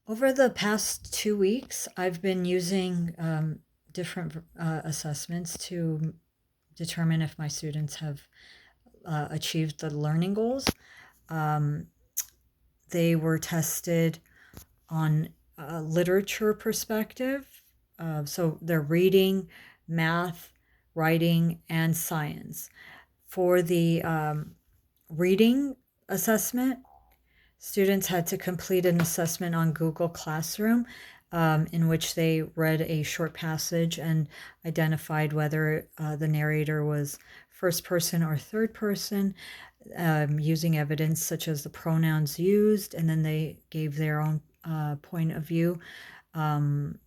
Over the past 2 weeks, I've been using different assessments to determine if my students have achieved the learning goals. Um, they were tested on a literature perspective, so they're reading, math, writing, and science. For the reading assessment, students had to complete an assessment on Google Classroom in which they read a short passage and identified whether the narrator was first person or third person, using evidence such as the pronouns used, and then they gave their own point of view um,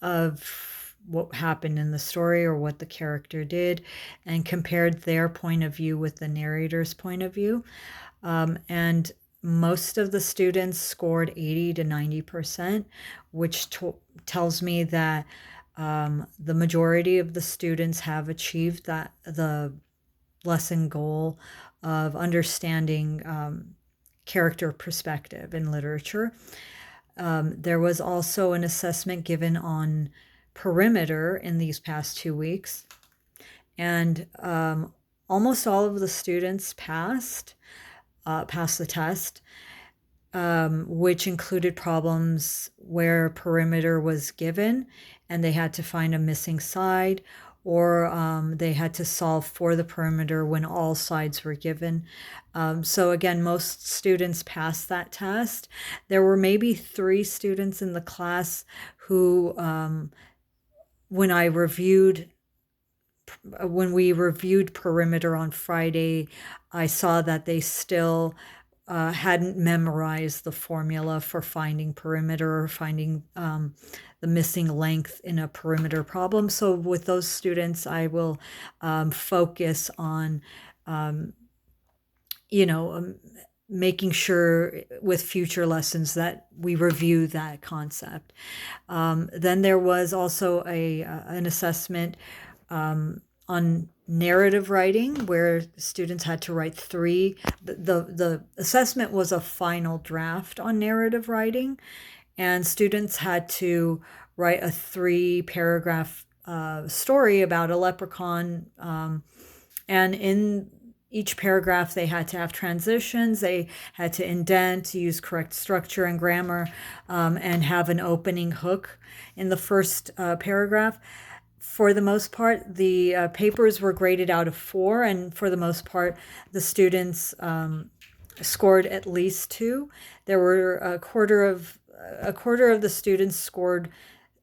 of what happened in the story or what the character did, and compared their point of view with the narrator's point of view. And most of the students scored 80 to 90%, which tells me that the majority of the students have achieved the lesson goal of understanding character perspective in literature. There was also an assessment given on perimeter in these past 2 weeks, and almost all of the students passed the test, which included problems where perimeter was given and they had to find a missing side, or they had to solve for the perimeter when all sides were given. So again, most students passed that test. There were maybe 3 students in the class who, when I reviewed when we reviewed perimeter on Friday, I saw that they still hadn't memorized the formula for finding perimeter or finding the missing length in a perimeter problem. So with those students, I will focus on, um, you know, um, making sure with future lessons that we review that concept. Then there was also an assessment on narrative writing, where students had to write three. The assessment was a final draft on narrative writing, and students had to write a 3 paragraph story about a leprechaun. And in each paragraph, they had to have transitions, they had to indent, use correct structure and grammar, and have an opening hook in the first paragraph. For the most part, the papers were graded out of 4, and for the most part, the students scored at least 2. There were a quarter of the students scored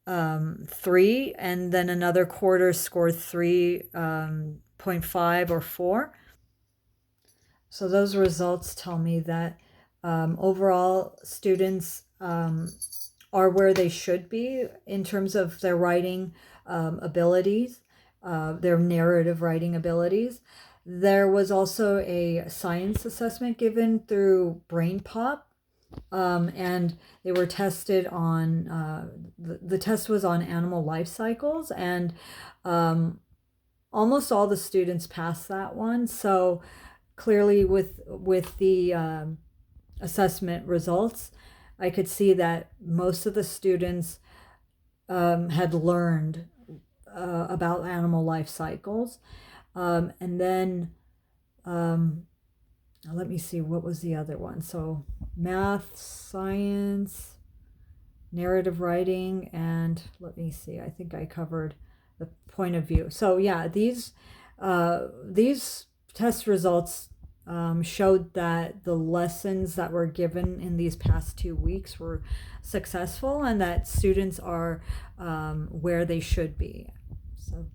3, and then another quarter scored 3.5 or 4. So those results tell me that overall students are where they should be in terms of their writing abilities, their narrative writing abilities. There was also a science assessment given through BrainPop, and they were tested on, the test was on animal life cycles, and almost all the students passed that one. So clearly, with the assessment results, I could see that most of the students had learned about animal life cycles. And then let me see, what was the other one? So math, science, narrative writing, and let me see, I think I covered the point of view. So yeah, these test results showed that the lessons that were given in these past 2 weeks were successful, and that students are where they should be. So